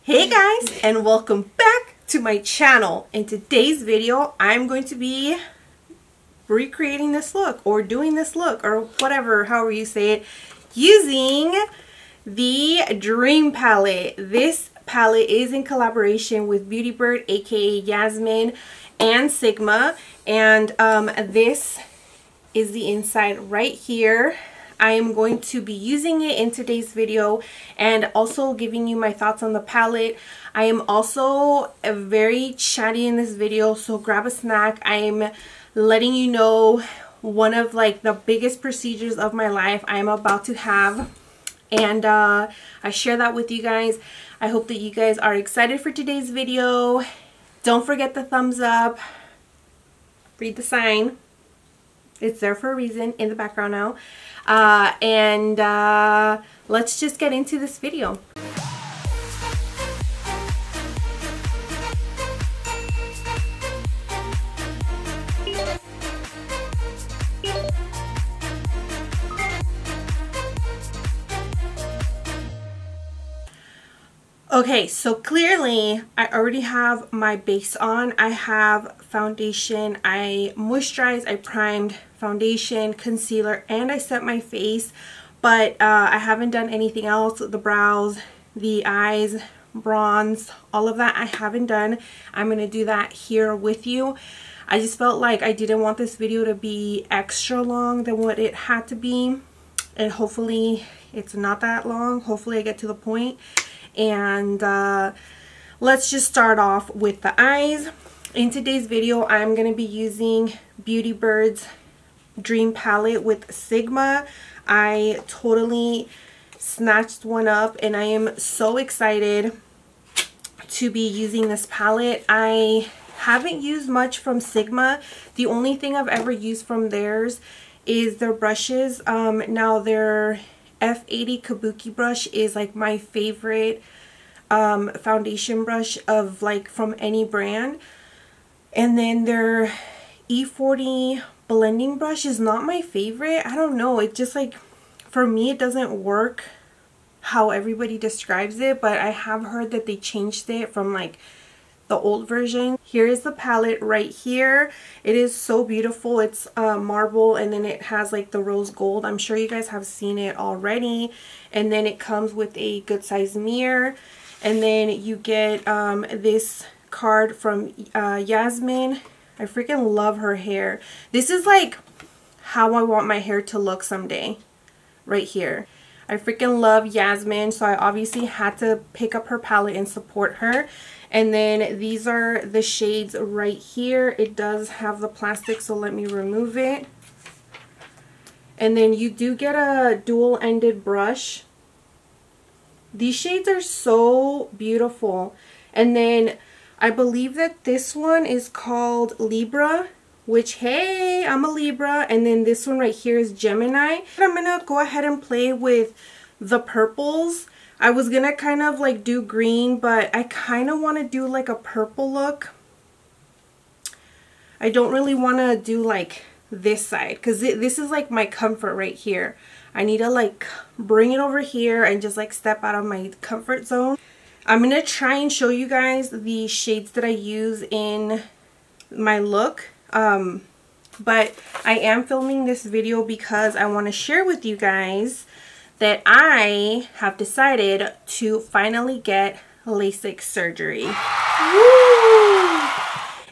Hey guys, and welcome back to my channel. In today's video, I'm going to be recreating this look or doing this look or whatever, however you say it, using the Dream palette. This palette is in collaboration with BeautyyBird, aka Yasmin, and Sigma, and this is the inside right here. I am going to be using it in today's video and also giving you my thoughts on the palette. I am also very chatty in this video, so grab a snack. I am letting you know one of like the biggest procedures of my life I am about to have, and I share that with you guys. I hope that you guys are excited for today's video. Don't forget the thumbs up. Read the sign. It's there for a reason in the background now. Let's just get into this video. Okay, so clearly I already have my base on. I have foundation, I moisturized, I primed, foundation, concealer, and I set my face, but I haven't done anything else. The brows, the eyes, bronze, all of that I haven't done. I'm going to do that here with you. I just felt like I didn't want this video to be extra long than what it had to be, and hopefully it's not that long. Hopefully I get to the point. And let's just start off with the eyes. In today's video, I'm going to be using BeautyyBird's Dream palette with Sigma. I totally snatched one up and I am so excited to be using this palette. I haven't used much from Sigma. The only thing I've ever used from theirs is their brushes. Now their F80 Kabuki brush is like my favorite foundation brush of like from any brand, and then their E40 blending brush is not my favorite. I don't know, it just like, for me it doesn't work how everybody describes it, but I have heard that they changed it from like the old version. Here is the palette right here. It is so beautiful. It's marble, and then it has like the rose gold. I'm sure you guys have seen it already. And then it comes with a good size mirror, and then you get this card from Yasmin. I freaking love her hair. This is like how I want my hair to look someday, right here. I freaking love Yasmin, so I obviously had to pick up her palette and support her. And then these are the shades right here. It does have the plastic, so let me remove it. And then you do get a dual-ended brush. These shades are so beautiful. And then I believe that this one is called Libra, which, hey, I'm a Libra. And then this one right here is Gemini. I'm gonna go ahead and play with the purples. I was gonna kind of like do green, but I kind of want to do like a purple look. I don't really want to do like this side, because this is like my comfort right here. I need to like bring it over here and just like step out of my comfort zone. I'm gonna try and show you guys the shades that I use in my look. But I am filming this video because I want to share with you guys that I have decided to finally get Lasik surgery. Woo!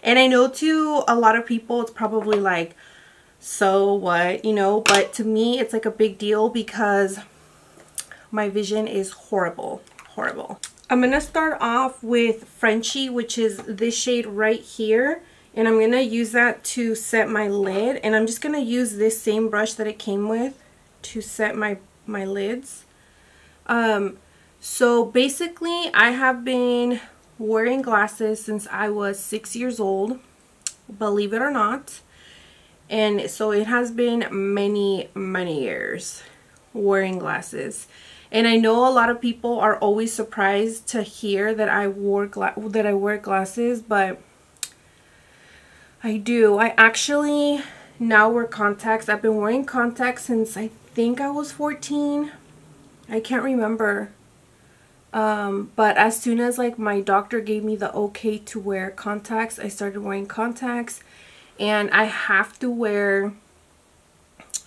And I know to a lot of people it's probably like, so what, you know, but to me it's like a big deal because my vision is horrible. I'm gonna start off with Frenchie, which is this shade right here, and I'm gonna use that to set my lid, and I'm just gonna use this same brush that it came with to set my lids. So basically I have been wearing glasses since I was 6 years old, believe it or not, and so it has been many years wearing glasses. And I know a lot of people are always surprised to hear that I wear glasses, but I do. I actually now wear contacts. I've been wearing contacts since I think I was 14. I can't remember. But as soon as like my doctor gave me the okay to wear contacts, I started wearing contacts, and I have to wear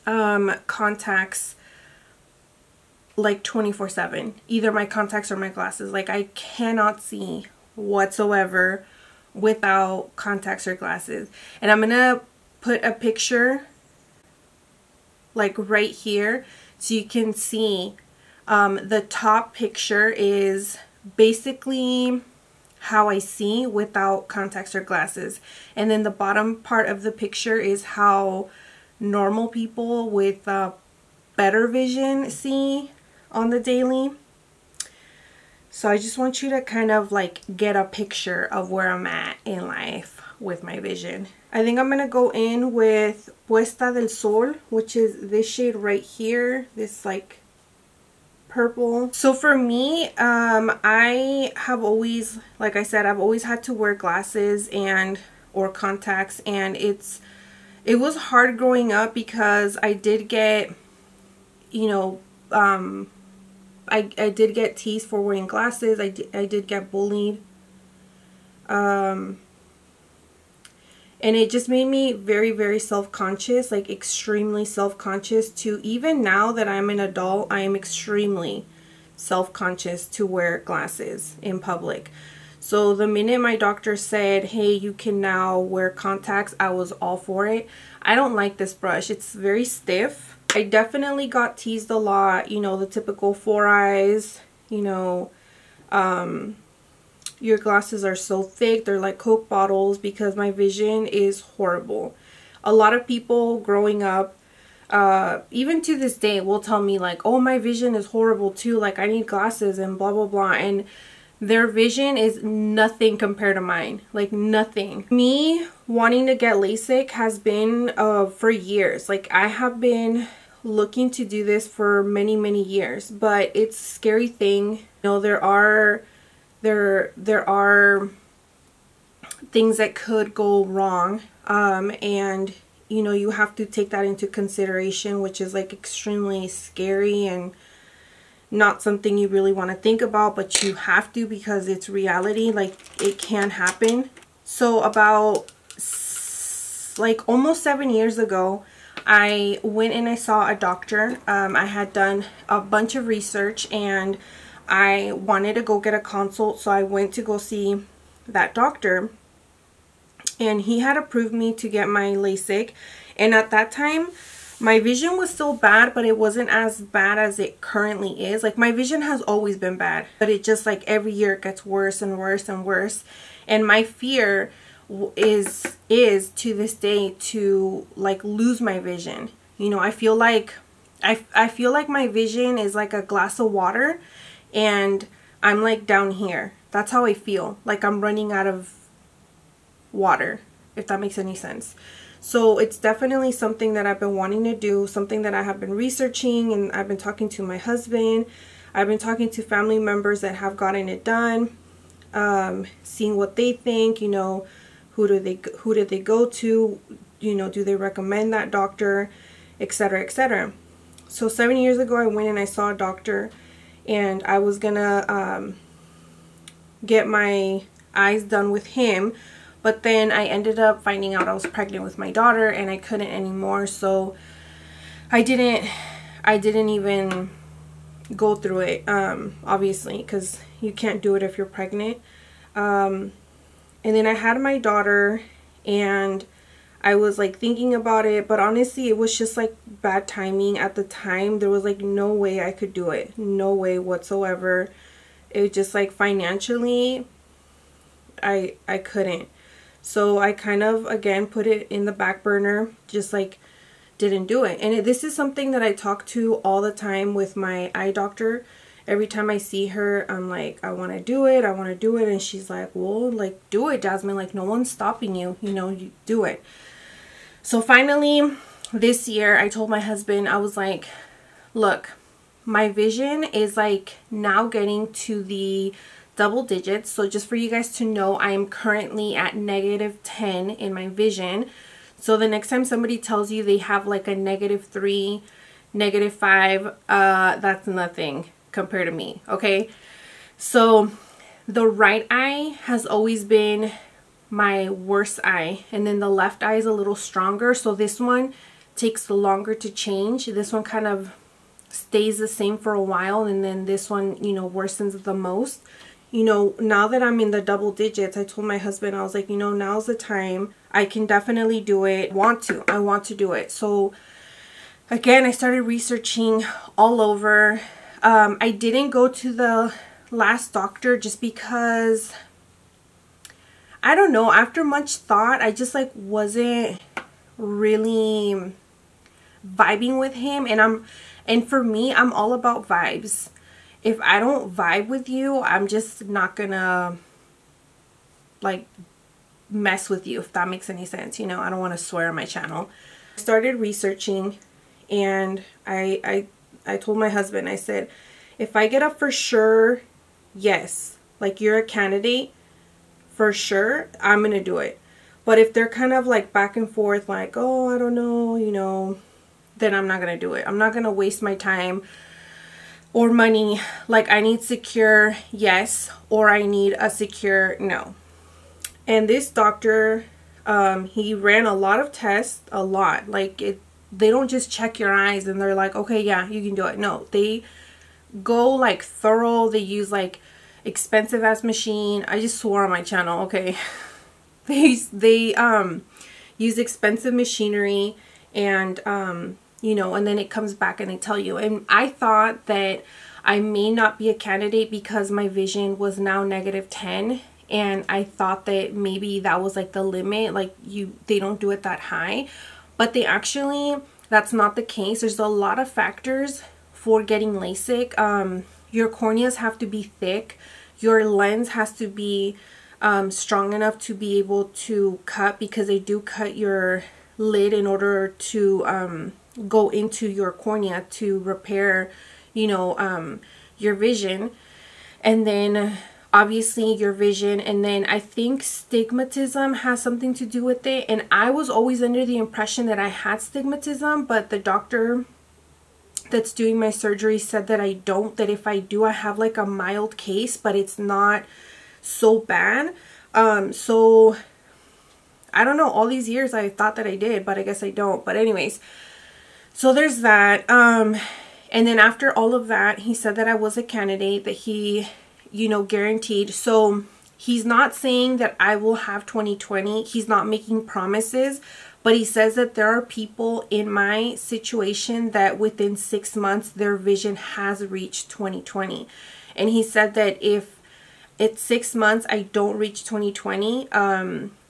contacts like 24/7, either my contacts or my glasses. Like I cannot see whatsoever without contacts or glasses. And I'm gonna put a picture like right here so you can see. The top picture is basically how I see without contacts or glasses, and then the bottom part of the picture is how normal people with better vision see on the daily. So I just want you to kind of like get a picture of where I'm at in life with my vision. I think I'm gonna go in with Puesta del Sol, which is this shade right here, this like purple. So for me, I have always, like I said, I've always had to wear glasses and or contacts, and it was hard growing up because I did get, you know, I did get teased for wearing glasses. I did get bullied. And it just made me very, very self-conscious, like extremely self-conscious. To even now that I'm an adult, I am extremely self-conscious to wear glasses in public. So the minute my doctor said, hey, you can now wear contacts, I was all for it. I don't like this brush. It's very stiff. I definitely got teased a lot, you know, the typical 4 eyes, you know, your glasses are so thick, they're like Coke bottles, because my vision is horrible. A lot of people growing up, even to this day, will tell me like, oh, my vision is horrible too, like I need glasses and blah blah blah, and their vision is nothing compared to mine, like nothing. Me wanting to get LASIK has been for years. Like I have been looking to do this for many years, but it's a scary thing. You know, there are things that could go wrong, and you know, you have to take that into consideration, which is like extremely scary and not something you really want to think about, but you have to because it's reality. Like it can happen. So about like almost 7 years ago, I went and I saw a doctor. I had done a bunch of research and I wanted to go get a consult, so I went to go see that doctor, and he had approved me to get my LASIK. And at that time, my vision was still bad, but it wasn't as bad as it currently is. Like my vision has always been bad, but it just like every year it gets worse and worse and worse. And my fear is to this day to like lose my vision. You know, I feel like my vision is like a glass of water, and I'm like down here. That's how I feel, like I'm running out of water, if that makes any sense. So it's definitely something that I've been wanting to do, something that I have been researching, and I've been talking to my husband. I've been talking to family members that have gotten it done, seeing what they think, you know, who do they go to, you know, do they recommend that doctor, etc., etc. So 7 years ago, I went and I saw a doctor, and I was gonna get my eyes done with him, but then I ended up finding out I was pregnant with my daughter, and I couldn't anymore. So I didn't even go through it, obviously, because you can't do it if you're pregnant. And then I had my daughter, and I was like thinking about it, but honestly it was just like bad timing at the time. There was like no way I could do it, no way whatsoever. It was just like financially I couldn't. So I kind of again put it in the back burner, just like didn't do it. And this is something that I talk to all the time with my eye doctor. Every time I see her, I'm like, I want to do it, I want to do it. And she's like, well, like, do it, Jasmine. Like, no one's stopping you, you know, you do it. So finally, this year, I told my husband, I was like, look, my vision is like now getting to the double digits. So just for you guys to know, I am currently at -10 in my vision. So the next time somebody tells you they have like a -3, -5, that's nothing compared to me, okay? So the right eye has always been my worst eye, and then the left eye is a little stronger, so this one takes longer to change. This one kind of stays the same for a while, and then this one, you know, worsens the most. You know, now that I'm in the double digits, I told my husband, I was like, you know, now's the time. I can definitely do it. I want to do it. So again, I started researching all over. I didn't go to the last doctor just because, I don't know, after much thought, I just like wasn't really vibing with him. And for me, I'm all about vibes. If I don't vibe with you, I'm just not gonna like mess with you, if that makes any sense. You know, I don't want to swear on my channel. I started researching, and I told my husband, I said, if I get up for sure, yes, like you're a candidate for sure, I'm gonna do it. But if they're kind of like back and forth, like, oh, I don't know, you know, then I'm not gonna do it. I'm not gonna waste my time or money. Like, I need secure yes, or I need a secure no. And this doctor, he ran a lot of tests, a lot. Like, they don't just check your eyes and they're like, okay, yeah, you can do it. No, they go like thorough. They use like expensive ass machine. I just swore on my channel, okay. They use expensive machinery, and you know, and then it comes back and they tell you. And I thought that I may not be a candidate because my vision was now -10, and I thought that maybe that was like the limit, like they don't do it that high. But they actually, that's not the case. There's a lot of factors for getting LASIK. Your corneas have to be thick. Your lens has to be strong enough to be able to cut, because they do cut your lid in order to go into your cornea to repair, you know, your vision. And then obviously your vision, and then I think stigmatism has something to do with it. And I was always under the impression that I had stigmatism, but the doctor that's doing my surgery said that I don't, that if I do, I have like a mild case, but it's not so bad. So I don't know, all these years I thought that I did, but I guess I don't. But anyways, so there's that. And then after all of that, he said that I was a candidate, that he, you know, guaranteed. So he's not saying that I will have 2020. He's not making promises, but he says that there are people in my situation that within 6 months their vision has reached 2020. And he said that if it's 6 months I don't reach 2020,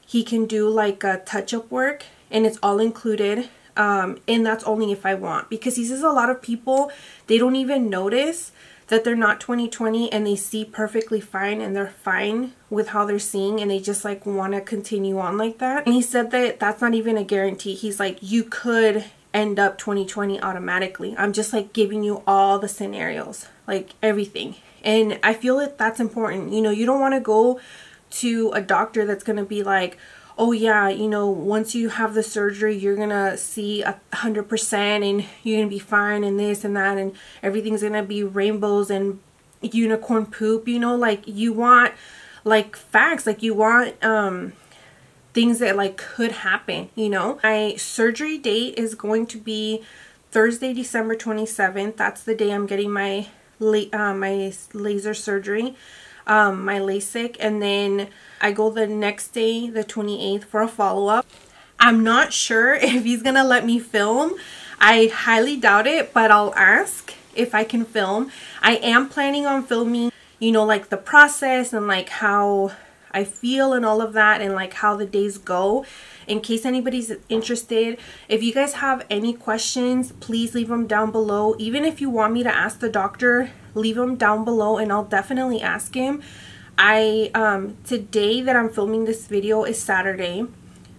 he can do like a touch-up work, and it's all included. And that's only if I want, because he says a lot of people, they don't even notice that they're not 20/20, and they see perfectly fine, and they're fine with how they're seeing, and they just like want to continue on like that. And he said that that's not even a guarantee. He's like, you could end up 20/20 automatically. I'm just like giving you all the scenarios, like everything. And I feel that that's important. You know, you don't want to go to a doctor that's going to be like, oh yeah, you know, once you have the surgery, you're gonna see 100% and you're gonna be fine, and this and that, and everything's gonna be rainbows and unicorn poop. You know, like you want like facts, like you want things that like could happen, you know. My surgery date is going to be Thursday, December 27th. That's the day I'm getting my laser surgery, my LASIK, and then I go the next day, the 28th, for a follow-up. I'm not sure if he's gonna let me film. I highly doubt it, but I'll ask if I can film. I am planning on filming, you know, like the process and like how I feel and all of that, and like how the days go, in case anybody's interested. If you guys have any questions, please leave them down below. Even if you want me to ask the doctor, leave them down below and I'll definitely ask him. Today that I'm filming this video is Saturday,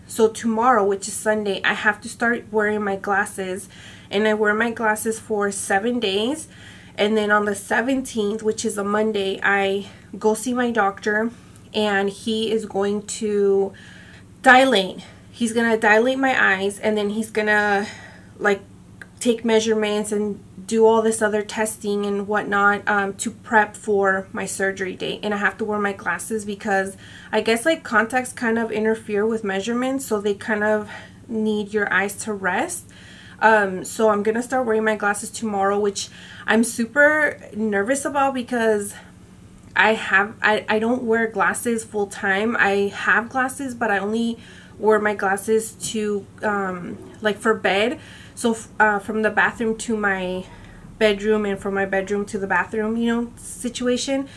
so tomorrow, which is Sunday, I have to start wearing my glasses, and I wear my glasses for 7 days. And then on the 17th, which is a Monday, I go see my doctor, and he is going to dilate. He's gonna dilate my eyes, and then he's gonna like take measurements and do all this other testing and whatnot to prep for my surgery date. And I have to wear my glasses because I guess like contacts kind of interfere with measurements, so they kind of need your eyes to rest. So I'm gonna start wearing my glasses tomorrow, which I'm super nervous about because I don't wear glasses full time. I have glasses, but I only wear my glasses to like for bed. So from the bathroom to my bedroom and from my bedroom to the bathroom, you know, situation.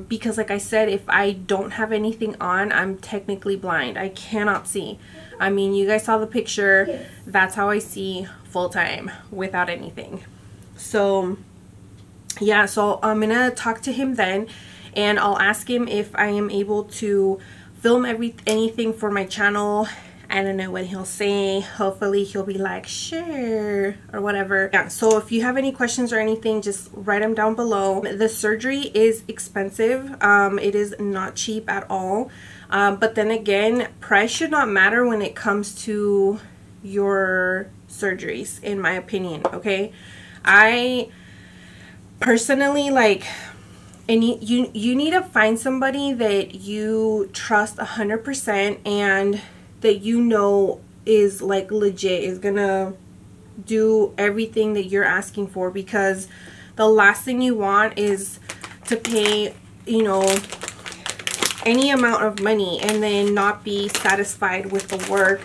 Because like I said, if I don't have anything on, I'm technically blind. I cannot see. I mean, you guys saw the picture. That's how I see full time without anything. So yeah, so I'm gonna talk to him then, and I'll ask him if I am able to film anything for my channel. I don't know what he'll say. Hopefully he'll be like, sure, or whatever. Yeah, so if you have any questions or anything, just write them down below. The surgery is expensive. It is not cheap at all. But then again, price should not matter when it comes to your surgeries, in my opinion, okay? I personally, like, and you need to find somebody that you trust 100% and that you know is like legit, is gonna do everything that you're asking for, because the last thing you want is to pay, you know, any amount of money and then not be satisfied with the work,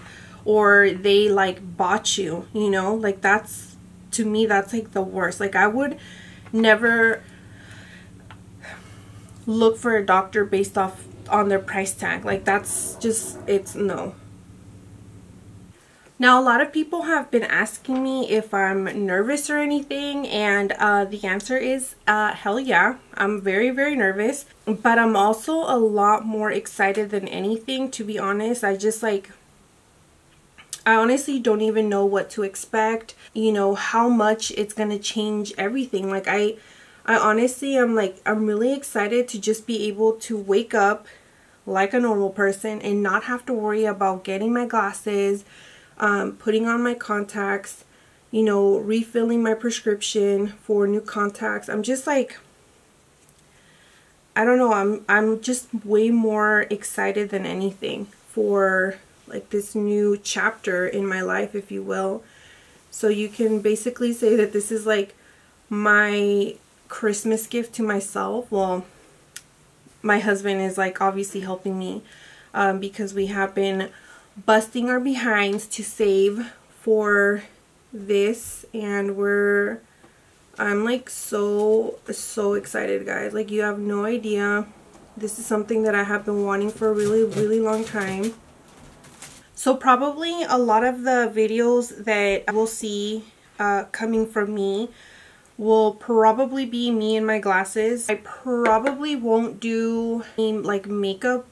or they like botch you, you know, like that's, to me, that's like the worst. Like I would never look for a doctor based off on their price tag. Like that's just, it's no. Now, a lot of people have been asking me if I'm nervous or anything, and the answer is hell yeah. I'm very, very nervous, but I'm also a lot more excited than anything, to be honest. I honestly don't even know what to expect, you know, how much it's gonna change everything. Like I honestly, I'm really excited to just be able to wake up like a normal person and not have to worry about getting my glasses, putting on my contacts, you know, refilling my prescription for new contacts. I'm just like, I don't know, I'm just way more excited than anything for like this new chapter in my life, if you will. So you can basically say that this is like my Christmas gift to myself. Well, my husband is like obviously helping me because we have been busting our behinds to save for this, and I'm like so excited, guys. Like you have no idea. This is something that I have been wanting for a really, really long time. So probably a lot of the videos that I will see coming from me will probably be me and my glasses. I probably won't do like makeup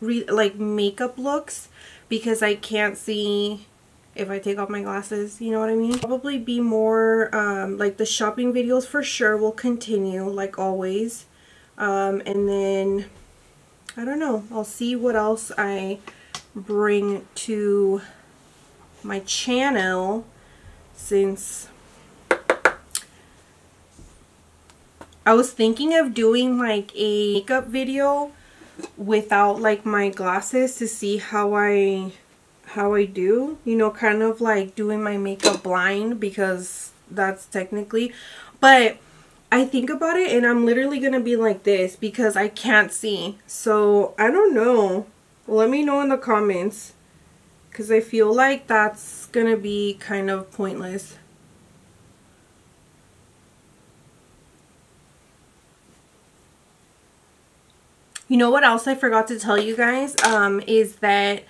looks, because I can't see if I take off my glasses, you know what I mean? Probably be more like the shopping videos for sure will continue like always. And then I don't know, I'll see what else I bring to my channel, since I was thinking of doing like a makeup video without like my glasses to see how I do, you know, kind of like doing my makeup blind, because that's technically, but I think about it and I'm literally gonna be like this because I can't see. So I don't know, let me know in the comments, because I feel like that's gonna be kind of pointless. You know what else I forgot to tell you guys is that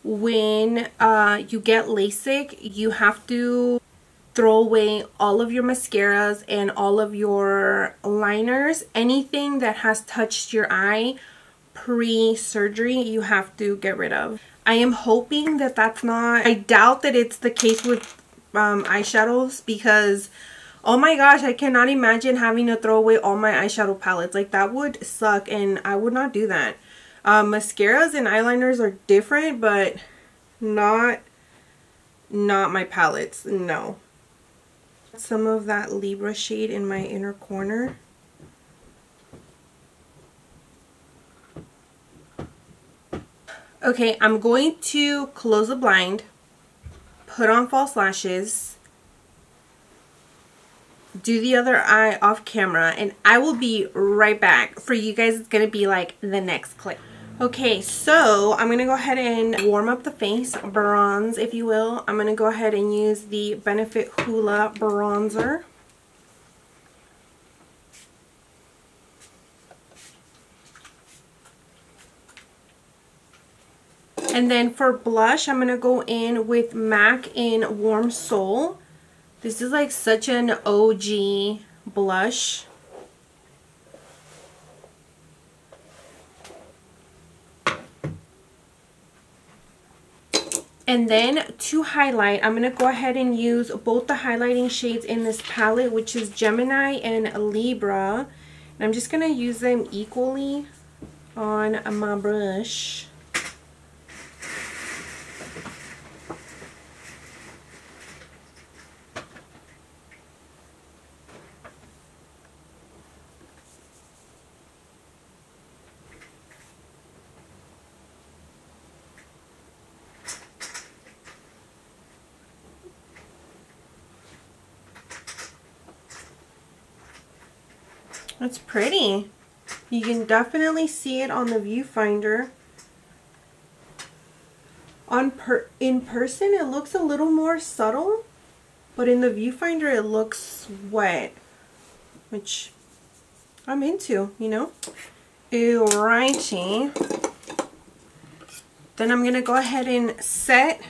when you get LASIK, you have to throw away all of your mascaras and all of your liners. Anything that has touched your eye pre-surgery, you have to get rid of. I am hoping that that's not, I doubt that it's the case with eyeshadows, because oh my gosh, I cannot imagine having to throw away all my eyeshadow palettes. Like that would suck, and I would not do that. Mascaras and eyeliners are different, but not my palettes, no. some of that Libra shade in my inner corner. Okay, I'm going to close the blind, put on false lashes, do the other eye off camera, and I will be right back. For you guys, it's going to be like the next clip. Okay, so I'm going to go ahead and warm up the face, bronze if you will. I'm going to go ahead and use the Benefit Hoola bronzer. And then for blush, I'm going to go in with MAC in Warm Soul. This is like such an OG blush. And then to highlight, I'm going to go ahead and use both the highlighting shades in this palette, which is Gemini and Libra. And I'm just going to use them equally on my brush. It's pretty. You can definitely see it on the viewfinder. In person, it looks a little more subtle, but in the viewfinder, it looks wet, which I'm into, you know. Alrighty. Then I'm gonna go ahead and set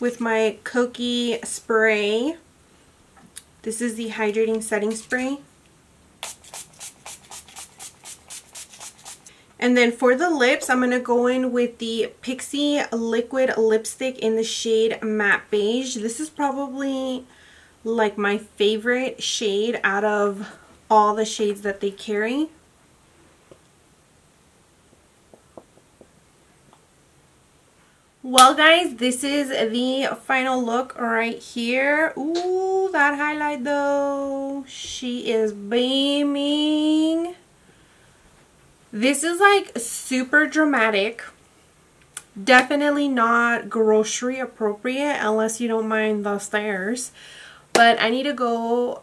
with my Cookie spray. This is the hydrating setting spray. And then for the lips, I'm going to go in with the Pixie liquid lipstick in the shade Matte Beige. This is probably like my favorite shade out of all the shades that they carry. Well guys, this is the final look right here. Ooh, that highlight though. She is beaming. This is like super dramatic. Definitely not grocery appropriate unless you don't mind the stairs. But I need to go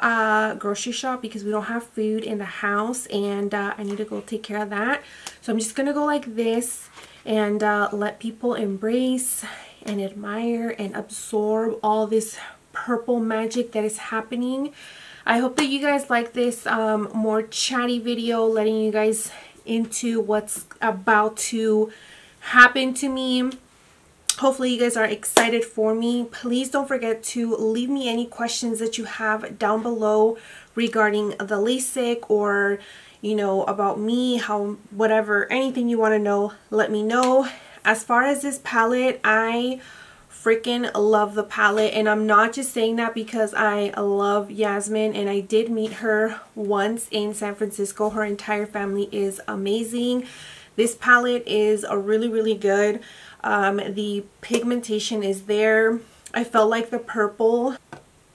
grocery shop because we don't have food in the house, and I need to go take care of that. So I'm just going to go like this and let people embrace and admire and absorb all this purple magic that is happening. I hope that you guys like this more chatty video, letting you guys into what's about to happen to me. Hopefully you guys are excited for me. Please don't forget to leave me any questions that you have down below regarding the Lasik, or you know, about me, how, whatever, anything you want to know, let me know. As far as this palette, I freaking love the palette, and I'm not just saying that because I love Yasmin and I did meet her once in San Francisco. Her entire family is amazing. This palette is really good. The pigmentation is there. I felt like the purple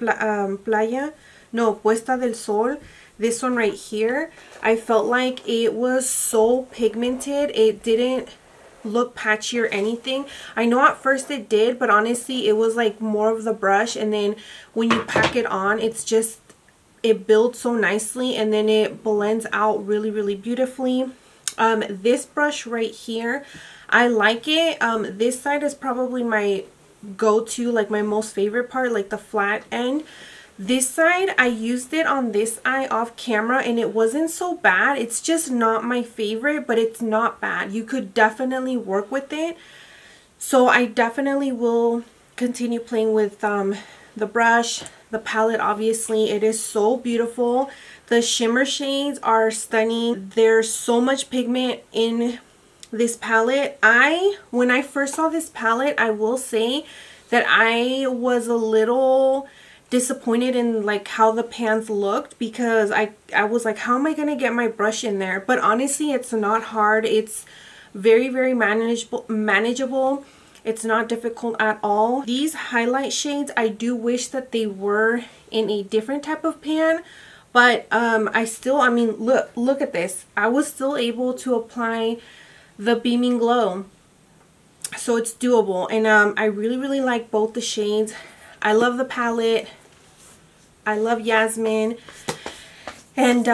Puesta del Sol, this one right here, I felt like it was so pigmented. It didn't look patchy or anything. I know at first it did, but honestly it was like more of the brush, and then when you pack it on, it's just, it builds so nicely and then it blends out really beautifully. This brush right here, I like it. This side is probably my go-to, like my most favorite part, like the flat end. This side, I used it on this eye off camera and it wasn't so bad. It's just not my favorite, but it's not bad. You could definitely work with it. So I definitely will continue playing with the brush. The palette, obviously, it is so beautiful. The shimmer shades are stunning. There's so much pigment in this palette. When I first saw this palette, I will say that I was a little disappointed in like how the pans looked, because I was like, how am I gonna get my brush in there? But honestly, it's not hard. It's very manageable. It's not difficult at all. These highlight shades, I do wish that they were in a different type of pan, but I mean, look at this. I was still able to apply the Beaming Glow. So it's doable, and I really like both the shades. I love the palette. I love Yasmin. And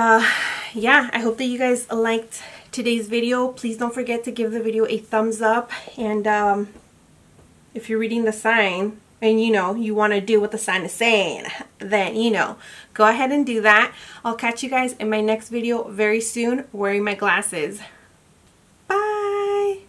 yeah, I hope that you guys liked today's video. Please don't forget to give the video a thumbs up, and if you're reading the sign and you know you want to do what the sign is saying, then you know, go ahead and do that. I'll catch you guys in my next video very soon, wearing my glasses. Bye.